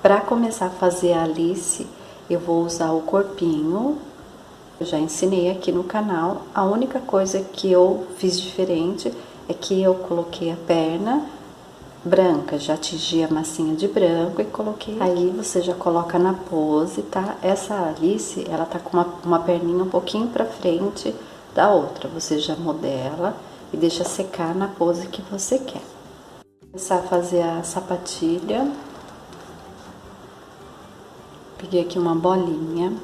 Para começar a fazer a Alice, eu vou usar o corpinho. Eu já ensinei aqui no canal. A única coisa que eu fiz diferente é que eu coloquei a perna branca, já tingi a massinha de branco e coloquei. Aí você já coloca na pose, tá? Essa Alice, ela tá com uma perninha um pouquinho pra frente da outra. Você já modela e deixa secar na pose que você quer. Vou começar a fazer a sapatilha. Peguei aqui uma bolinha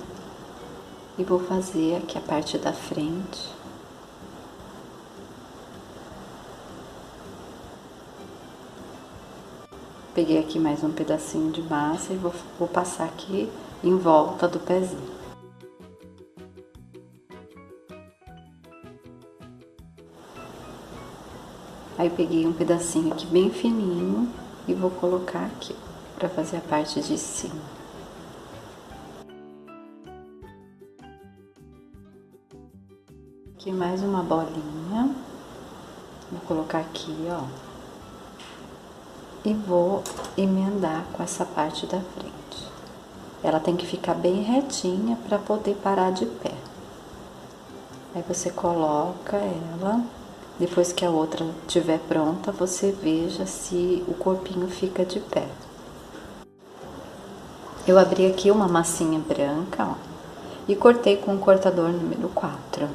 e vou fazer aqui a parte da frente. Peguei aqui mais um pedacinho de massa e vou passar aqui em volta do pezinho. Aí peguei um pedacinho aqui bem fininho e vou colocar aqui para fazer a parte de cima. Aqui mais uma bolinha. Vou colocar aqui, ó. E vou emendar com essa parte da frente. Ela tem que ficar bem retinha para poder parar de pé. Aí você coloca ela, depois que a outra estiver pronta, você veja se o corpinho fica de pé. Eu abri aqui uma massinha branca, ó, e cortei com o cortador número 4.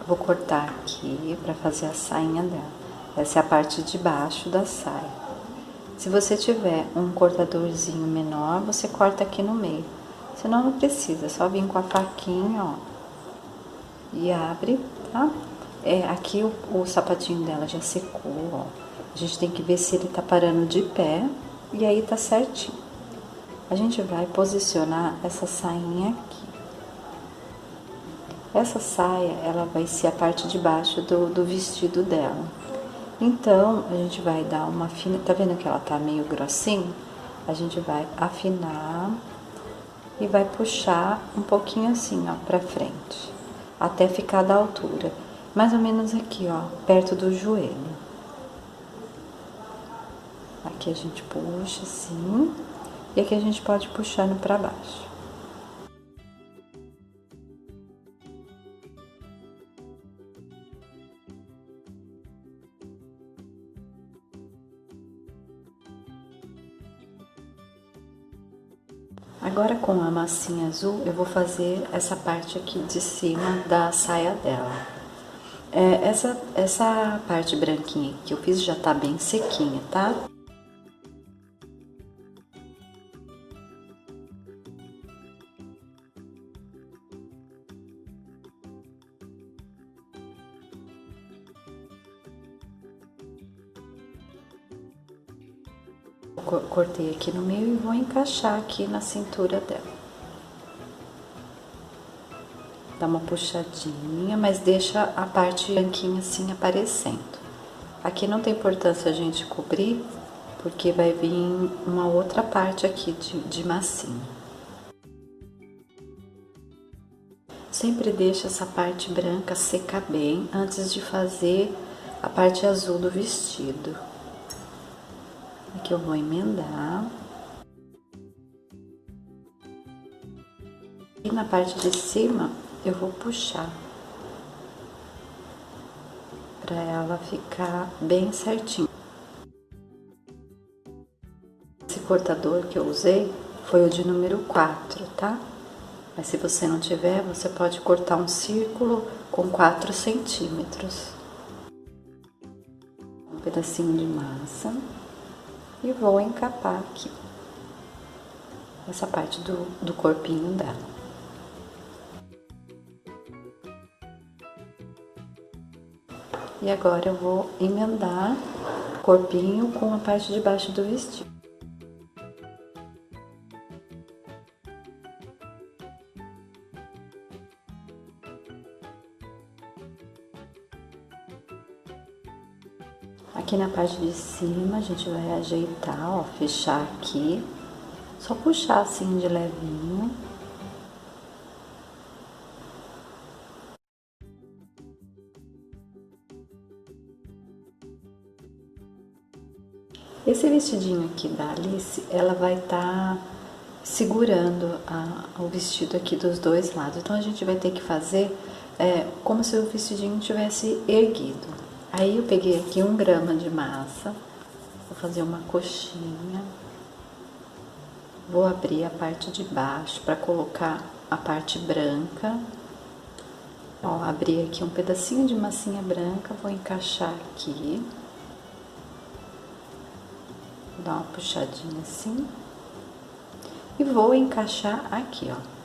Vou cortar aqui para fazer a sainha dela. Essa é a parte de baixo da saia. Se você tiver um cortadorzinho menor, você corta aqui no meio. Senão não precisa, é só vir com a faquinha, ó. E abre, tá? Aqui o sapatinho dela já secou, ó. A gente tem que ver se ele tá parando de pé e aí tá certinho. A gente vai posicionar essa sainha aqui. Essa saia, ela vai ser a parte de baixo do vestido dela. Então, a gente vai dar uma afina, tá vendo que ela tá meio grossinha? A gente vai afinar e vai puxar um pouquinho assim, ó, pra frente, até ficar da altura, mais ou menos aqui, ó, perto do joelho. Aqui a gente puxa assim, e aqui a gente pode ir puxando pra baixo. Agora com a massinha azul, eu vou fazer essa parte aqui de cima da saia dela. Essa parte branquinha que eu fiz já tá bem sequinha, tá? Cortei aqui no meio e vou encaixar aqui na cintura dela. Dá uma puxadinha, mas deixa a parte branquinha assim aparecendo. Aqui não tem importância a gente cobrir, porque vai vir uma outra parte aqui de massinha. Sempre deixa essa parte branca secar bem antes de fazer a parte azul do vestido. Aqui eu vou emendar. E na parte de cima eu vou puxar para ela ficar bem certinho. Esse cortador que eu usei foi o de número 4, tá? Mas se você não tiver, você pode cortar um círculo com 4 centímetros. Um pedacinho de massa. E vou encapar aqui essa parte do corpinho dela. E agora eu vou emendar o corpinho com a parte de baixo do vestido. Aqui na parte de cima a gente vai ajeitar, ó, fechar aqui. Só puxar assim de levinho. Esse vestidinho aqui da Alice, ela vai estar segurando o vestido aqui dos dois lados. Então a gente vai ter que fazer como se o vestidinho tivesse erguido. Aí eu peguei aqui 1 grama de massa, vou fazer uma coxinha. Vou abrir a parte de baixo para colocar a parte branca. Ó, abri aqui um pedacinho de massinha branca, vou encaixar aqui. Vou dar uma puxadinha assim. E vou encaixar aqui, ó.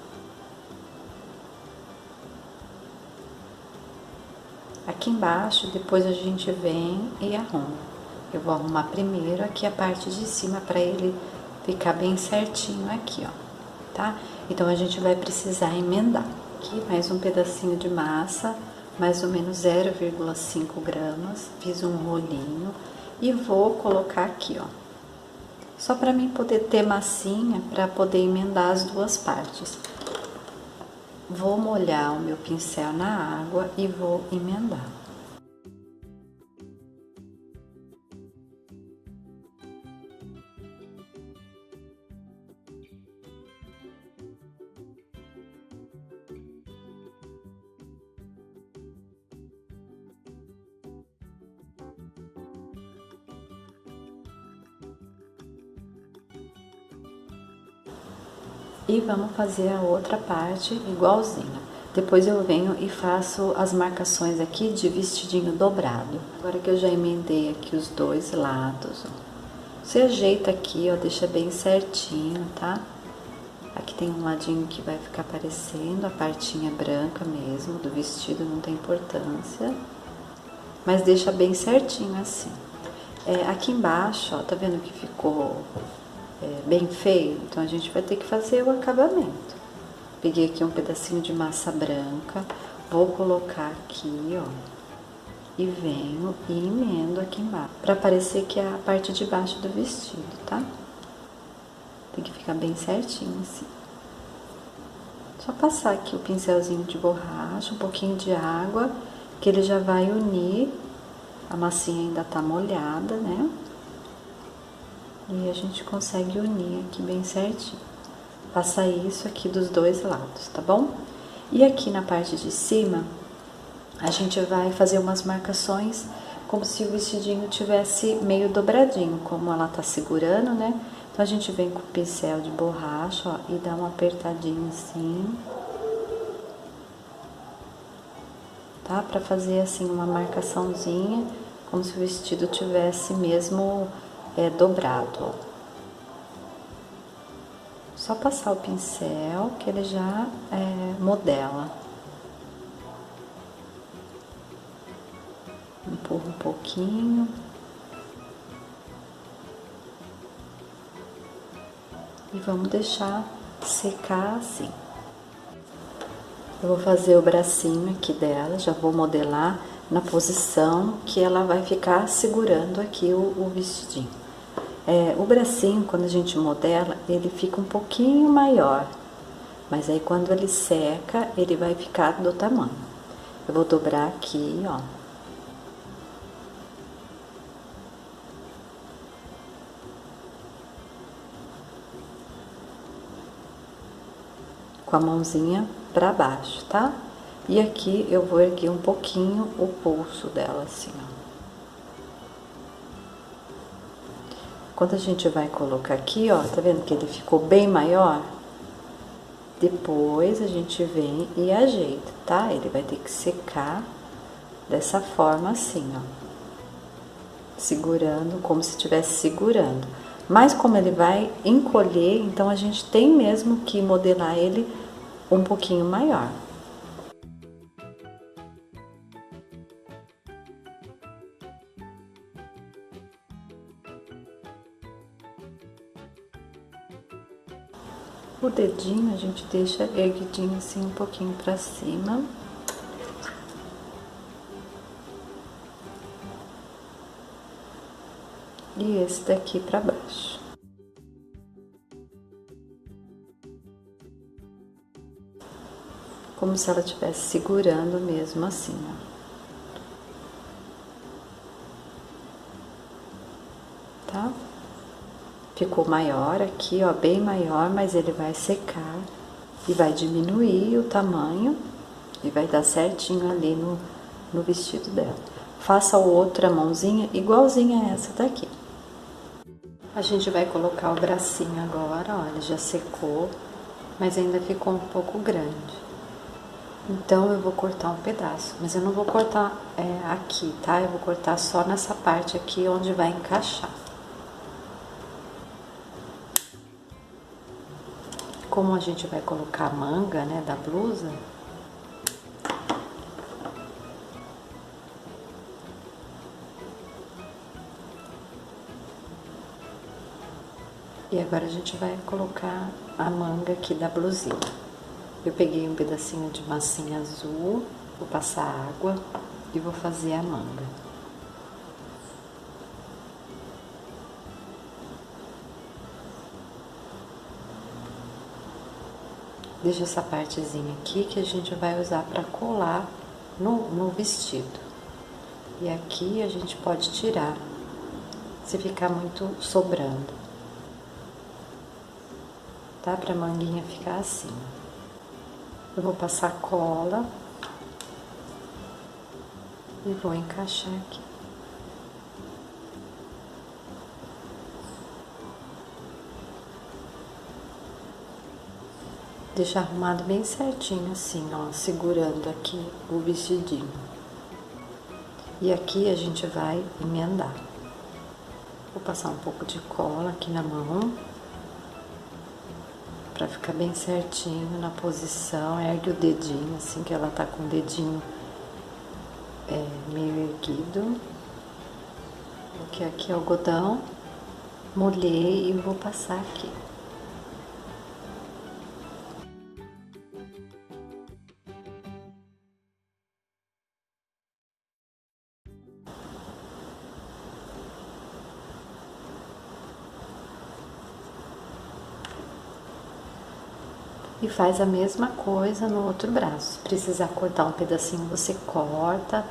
Aqui embaixo, depois a gente vem e arruma. Eu vou arrumar primeiro aqui a parte de cima para ele ficar bem certinho aqui, ó, tá? Então a gente vai precisar emendar. Aqui mais um pedacinho de massa, mais ou menos 0,5 gramas. Fiz um rolinho e vou colocar aqui, ó. Só para mim poder ter massinha para poder emendar as duas partes. Vou molhar o meu pincel na água e vou emendar. E vamos fazer a outra parte igualzinha. Depois eu venho e faço as marcações aqui de vestidinho dobrado. Agora que eu já emendei aqui os dois lados, ó. Você ajeita aqui, ó, deixa bem certinho, tá? Aqui tem um ladinho que vai ficar aparecendo, a partinha branca mesmo do vestido, não tem importância. Mas deixa bem certinho assim. Aqui embaixo, ó, tá vendo que ficou bem feio? Então a gente vai ter que fazer o acabamento. Peguei aqui um pedacinho de massa branca, vou colocar aqui, ó, e venho e emendo aqui embaixo, pra parecer que é a parte de baixo do vestido, tá? Tem que ficar bem certinho assim. Só passar aqui o pincelzinho de borracha, um pouquinho de água, que ele já vai unir. A massinha ainda tá molhada, né? E a gente consegue unir aqui bem certinho. Passar isso aqui dos dois lados, tá bom? E aqui na parte de cima, a gente vai fazer umas marcações como se o vestidinho tivesse meio dobradinho, como ela tá segurando, né? Então a gente vem com o pincel de borracha, ó, e dá uma apertadinha assim. Tá? Pra fazer assim uma marcaçãozinha, como se o vestido tivesse mesmo dobrado, ó. Só passar o pincel que ele já modela. Empurra um pouquinho. E vamos deixar secar assim. Eu vou fazer o bracinho aqui dela, já vou modelar na posição que ela vai ficar segurando aqui o vestidinho. O bracinho, quando a gente modela, ele fica um pouquinho maior, mas aí quando ele seca, ele vai ficar do tamanho. Eu vou dobrar aqui, ó. Com a mãozinha pra baixo, tá? E aqui eu vou erguer um pouquinho o pulso dela, assim, ó. Quando a gente vai colocar aqui, ó, tá vendo que ele ficou bem maior? Depois a gente vem e ajeita, tá? Ele vai ter que secar dessa forma assim, ó. Segurando, como se estivesse segurando. Mas como ele vai encolher, então a gente tem mesmo que modelar ele um pouquinho maior. O dedinho a gente deixa erguidinho assim um pouquinho pra cima. E esse daqui pra baixo. Como se ela estivesse segurando mesmo assim, ó. Tá? ficou maior aqui, ó, bem maior, mas ele vai secar e vai diminuir o tamanho e vai dar certinho ali no vestido dela. Faça outra mãozinha igualzinha a essa daqui. A gente vai colocar o bracinho agora, ó, ele já secou, mas ainda ficou um pouco grande. Então eu vou cortar um pedaço, mas eu não vou cortar aqui, tá? Eu vou cortar só nessa parte aqui onde vai encaixar. Como a gente vai colocar a manga, né, da blusa, e agora a gente vai colocar a manga aqui da blusinha. Eu peguei um pedacinho de massinha azul, vou passar água e vou fazer a manga. Deixa essa partezinha aqui que a gente vai usar para colar no vestido. E aqui a gente pode tirar, se ficar muito sobrando. Tá? Pra manguinha ficar assim. Eu vou passar cola e vou encaixar aqui. Deixa arrumado bem certinho assim, ó, segurando aqui o vestidinho. E aqui a gente vai emendar. Vou passar um pouco de cola aqui na mão, pra ficar bem certinho na posição. Ergue o dedinho, assim que ela tá com o dedinho meio erguido. Porque aqui é algodão, molhei e vou passar aqui. E faz a mesma coisa no outro braço. Se precisar cortar um pedacinho, você corta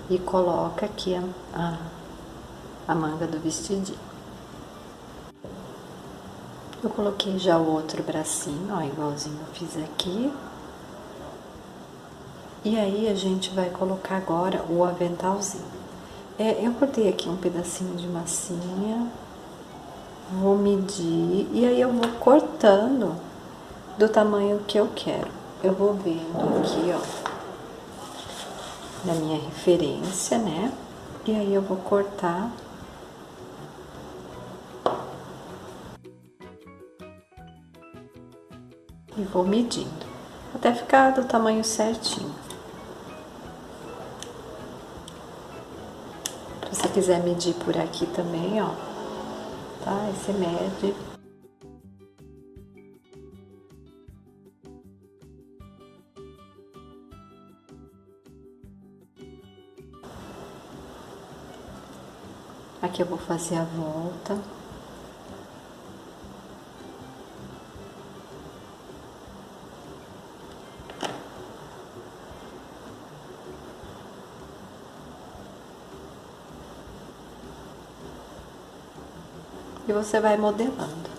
e coloca aqui a manga do vestidinho. Eu coloquei já o outro bracinho, ó, igualzinho eu fiz aqui. E aí a gente vai colocar agora o aventalzinho. Eu cortei aqui um pedacinho de massinha, vou medir e aí eu vou cortando do tamanho que eu quero. Eu vou vendo aqui, ó, na minha referência, né? E aí eu vou cortar. E vou medindo, até ficar do tamanho certinho. Se você quiser medir por aqui também, ó, tá? Aí você mede. Aqui eu vou fazer a volta. E você vai modelando.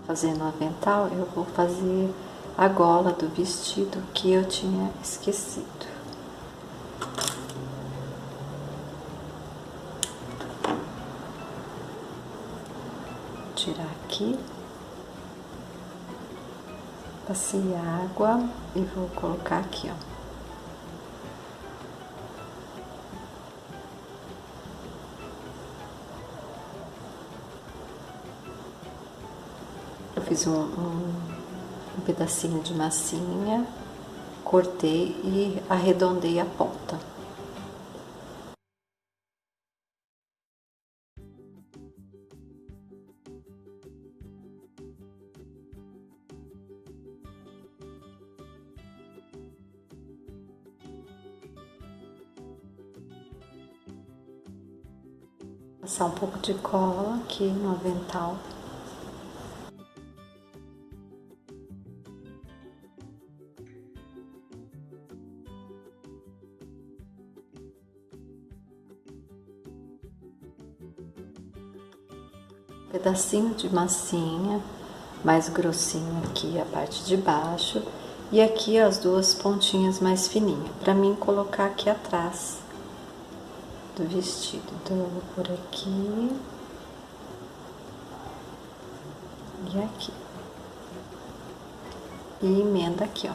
Fazendo o avental, eu vou fazer a gola do vestido que eu tinha esquecido. Vou tirar aqui. Passei água e vou colocar aqui, ó. Eu fiz um pedacinho de massinha, cortei e arredondei a ponta. Passar um pouco de cola aqui no avental. pedacinho de massinha, mais grossinho aqui a parte de baixo e aqui as duas pontinhas mais fininhas, para mim colocar aqui atrás do vestido. Então eu vou por aqui e aqui e emenda aqui, ó.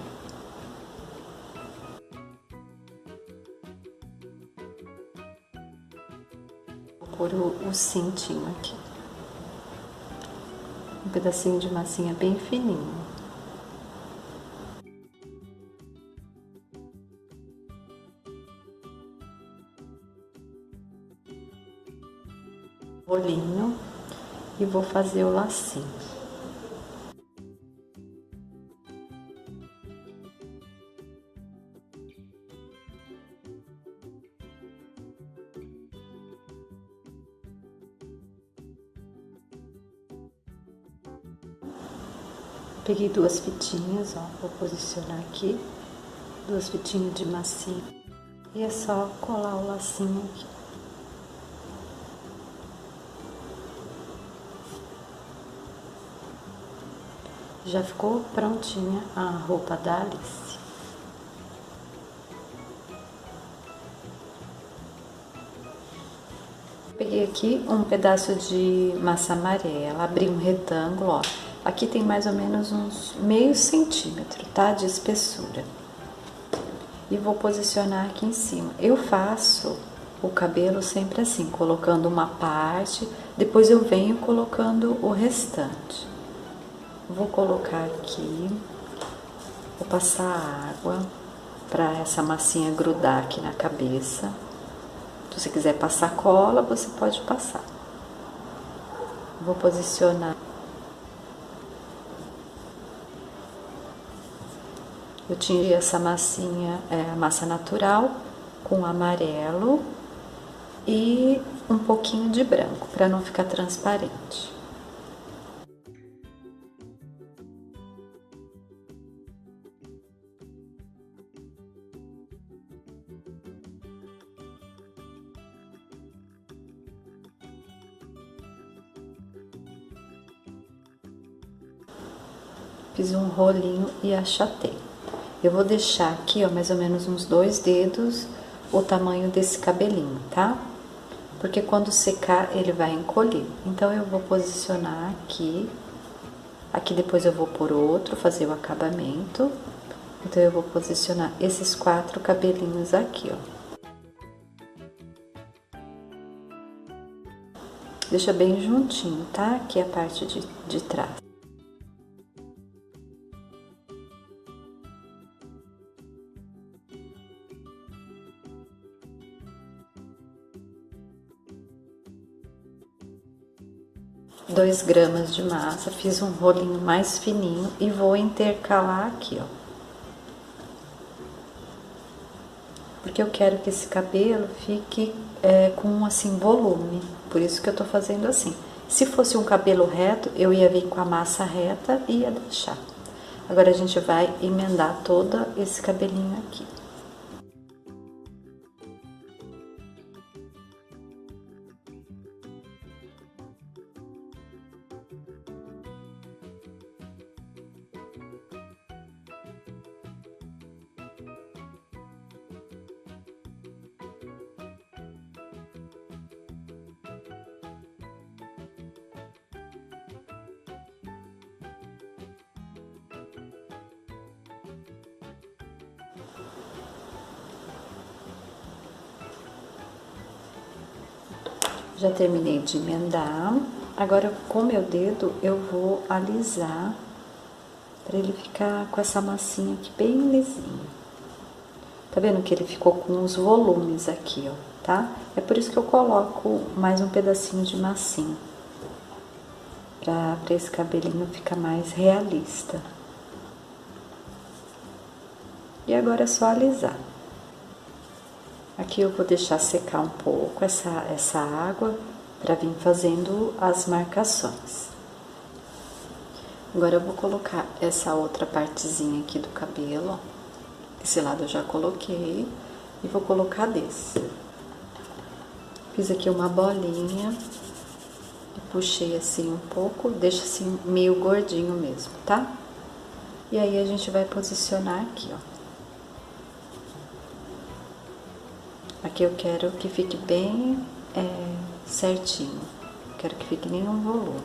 Vou pôr o cintinho aqui. Um pedacinho de massinha bem fininho. Rolinho e vou fazer o lacinho. Peguei duas fitinhas, ó, vou posicionar aqui, duas fitinhas de massinha e é só colar o lacinho aqui. Já ficou prontinha a roupa da Alice. Peguei aqui um pedaço de massa amarela, abri um retângulo, ó. Aqui tem mais ou menos uns meio centímetro, tá? De espessura. E vou posicionar aqui em cima. Eu faço o cabelo sempre assim, colocando uma parte, depois eu venho colocando o restante. Vou colocar aqui, vou passar água para essa massinha grudar aqui na cabeça. Se você quiser passar cola, você pode passar. Vou posicionar. Eu tingi essa massinha, a massa natural, com amarelo e um pouquinho de branco, para não ficar transparente. Fiz um rolinho e achatei. Eu vou deixar aqui, ó, mais ou menos uns 2 dedos o tamanho desse cabelinho, tá? Porque quando secar ele vai encolher. Então eu vou posicionar aqui. Aqui depois eu vou pôr outro, fazer o acabamento. Então eu vou posicionar esses 4 cabelinhos aqui, ó. Deixa bem juntinho, tá? Aqui é a parte de trás. Dois gramas de massa, fiz um rolinho mais fininho e vou intercalar aqui, ó. Porque eu quero que esse cabelo fique com, assim, volume, por isso que eu tô fazendo assim. Se fosse um cabelo reto, eu ia vir com a massa reta e ia deixar. Agora a gente vai emendar todo esse cabelinho aqui. Já terminei de emendar. Agora, com meu dedo, eu vou alisar para ele ficar com essa massinha aqui bem lisinho. Tá vendo que ele ficou com os volumes aqui, ó, tá? É por isso que eu coloco mais um pedacinho de massinha. Pra esse cabelinho ficar mais realista. E agora é só alisar. Aqui eu vou deixar secar um pouco essa água para vir fazendo as marcações. Agora eu vou colocar essa outra partezinha aqui do cabelo, ó. Esse lado eu já coloquei e vou colocar desse. Fiz aqui uma bolinha E puxei assim um pouco, deixa assim meio gordinho mesmo, tá? E aí a gente vai posicionar aqui, ó. Aqui eu quero que fique bem certinho. Quero que fique nenhum volume.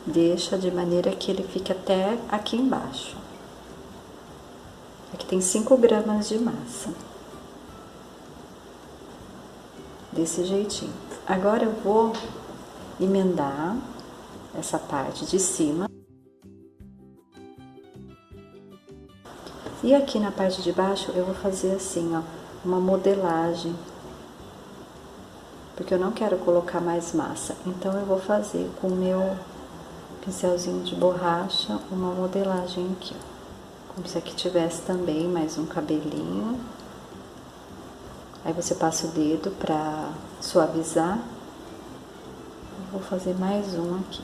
Deixa de maneira que ele fique até aqui embaixo. Aqui tem 5 gramas de massa. Desse jeitinho. Agora eu vou emendar essa parte de cima. E aqui na parte de baixo eu vou fazer assim, ó, uma modelagem. Porque eu não quero colocar mais massa. Então eu vou fazer com o meu pincelzinho de borracha uma modelagem aqui, ó. Como se aqui tivesse também mais um cabelinho. Aí você passa o dedo pra suavizar. Eu vou fazer mais um aqui.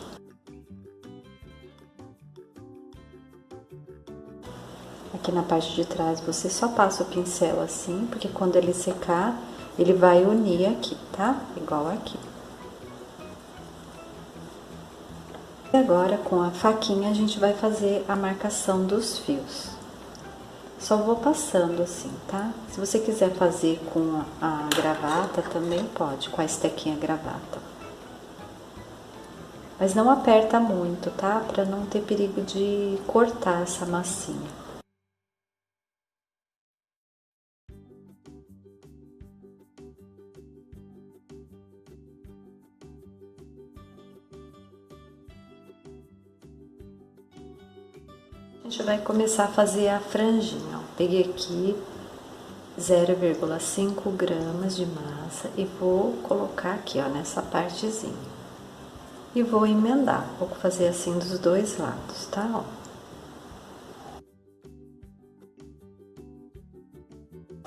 Aqui na parte de trás você só passa o pincel assim, porque quando ele secar, ele vai unir aqui, tá? Igual aqui. E agora, com a faquinha, a gente vai fazer a marcação dos fios. Só vou passando assim, tá? Se você quiser fazer com a gravata, também pode, com a estequinha gravata. Mas não aperta muito, tá? Pra não ter perigo de cortar essa massinha. A gente vai começar a fazer a franjinha, ó. Peguei aqui 0,5 gramas de massa e vou colocar aqui, ó, nessa partezinha. E vou emendar, vou fazer assim dos dois lados, tá? Ó.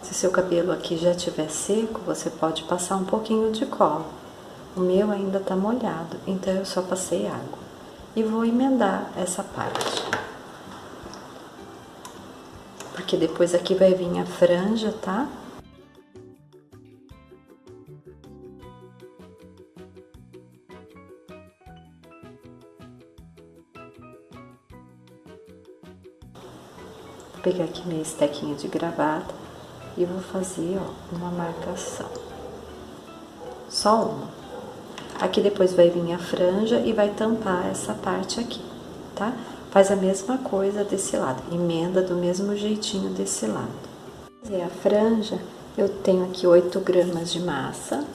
Se seu cabelo aqui já estiver seco, você pode passar um pouquinho de cola. O meu ainda tá molhado, então eu só passei água. E vou emendar essa parte. Porque depois aqui vai vir a franja, tá? Vou pegar aqui minha estequinha de gravata e vou fazer, ó, uma marcação. Só uma. Aqui depois vai vir a franja e vai tampar essa parte aqui, tá? Faz a mesma coisa desse lado, emenda do mesmo jeitinho desse lado. E a franja, eu tenho aqui 8 gramas de massa.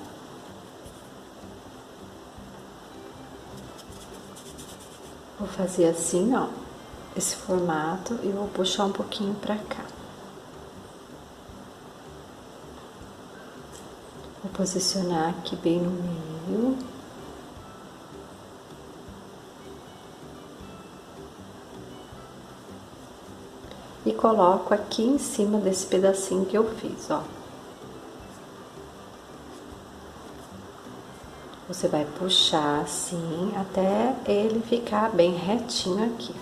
Vou fazer assim, ó, esse formato e vou puxar um pouquinho pra cá. Vou posicionar aqui bem no meio. E coloco aqui em cima desse pedacinho que eu fiz, ó. Você vai puxar assim até ele ficar bem retinho aqui.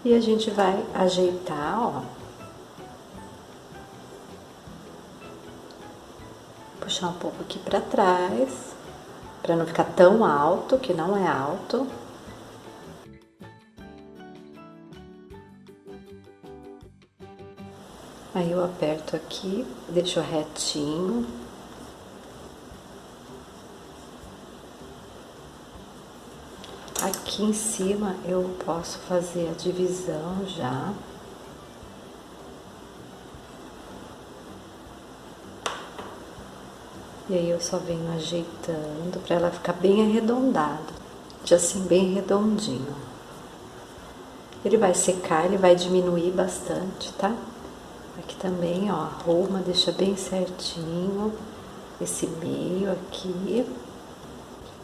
E a gente vai ajeitar, ó. Puxar um pouco aqui pra trás, pra não ficar tão alto, que não é alto. Aí eu aperto aqui, deixo retinho. Aqui em cima eu posso fazer a divisão já. E aí eu só venho ajeitando para ela ficar bem arredondada, assim bem redondinho. Ele vai secar, ele vai diminuir bastante, tá? Aqui também, ó, arruma, deixa bem certinho esse meio aqui.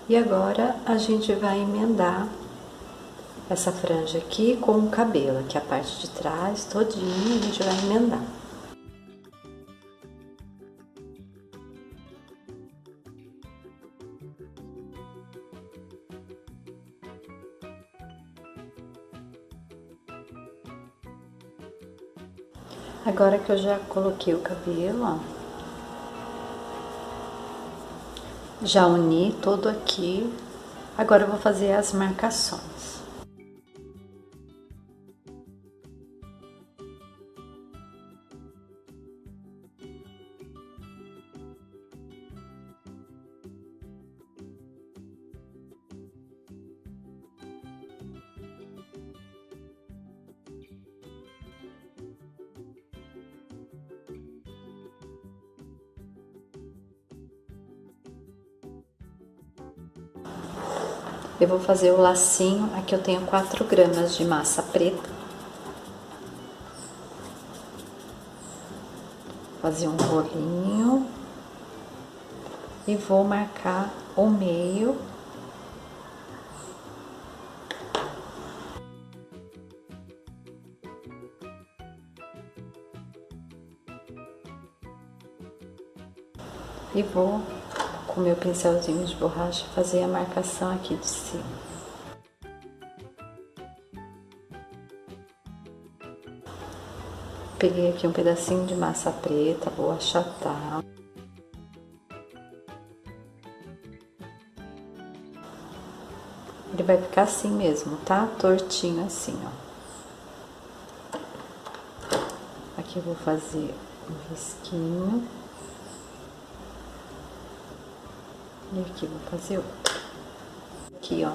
E agora a gente vai emendar essa franja aqui com o cabelo, aqui a parte de trás todinha a gente vai emendar. Agora que eu já coloquei o cabelo, ó, já uni todo aqui, agora eu vou fazer as marcações. Eu vou fazer o lacinho, aqui eu tenho 4 gramas de massa preta. Fazer um rolinho e vou marcar o meio. E vou, com meu pincelzinho de borracha, fazer a marcação aqui de cima. Peguei aqui um pedacinho de massa preta, vou achatar. Ele vai ficar assim mesmo, tá? Tortinho assim, ó. Aqui eu vou fazer um risquinho. E aqui vou fazer outro. Aqui, ó,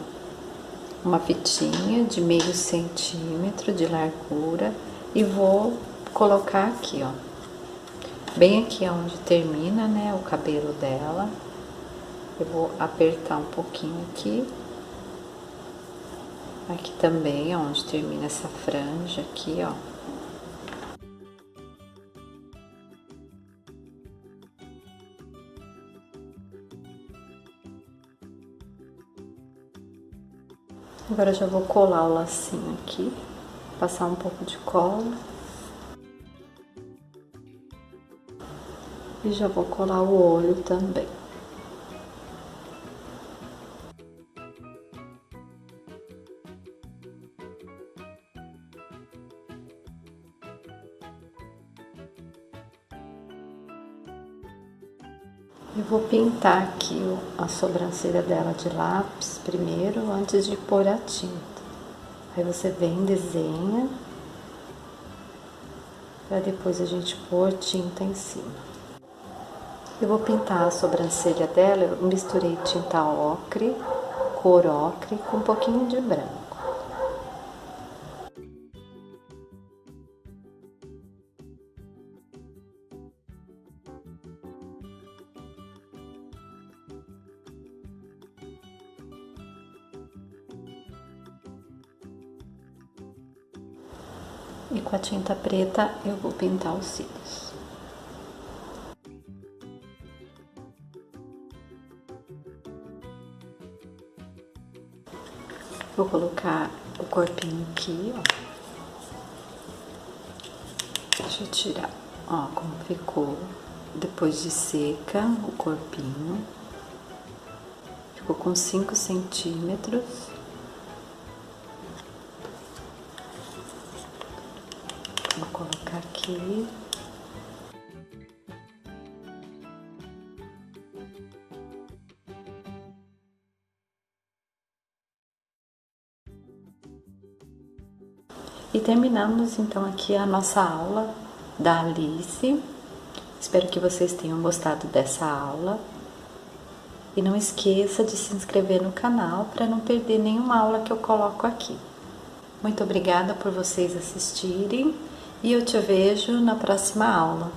uma fitinha de meio centímetro de largura e vou colocar aqui, ó, bem aqui onde termina, né, o cabelo dela. Eu vou apertar um pouquinho aqui. Aqui também, onde termina essa franja aqui, ó. Agora eu já vou colar o lacinho aqui, passar um pouco de cola. E já vou colar o olho também. Eu vou pintar aqui a sobrancelha dela de lápis primeiro, antes de pôr a tinta. Aí você vem, desenha, para depois a gente pôr tinta em cima. Eu vou pintar a sobrancelha dela, eu misturei tinta ocre, cor ocre, com um pouquinho de branco. E com a tinta preta eu vou pintar os cílios. Vou colocar o corpinho aqui, ó. Deixa eu tirar, ó, como ficou depois de seca o corpinho. Ficou com 5 centímetros. Vou colocar aqui. E terminamos então aqui a nossa aula da Alice. Espero que vocês tenham gostado dessa aula. E não esqueça de se inscrever no canal para não perder nenhuma aula que eu coloco aqui. Muito obrigada por vocês assistirem e eu te vejo na próxima aula.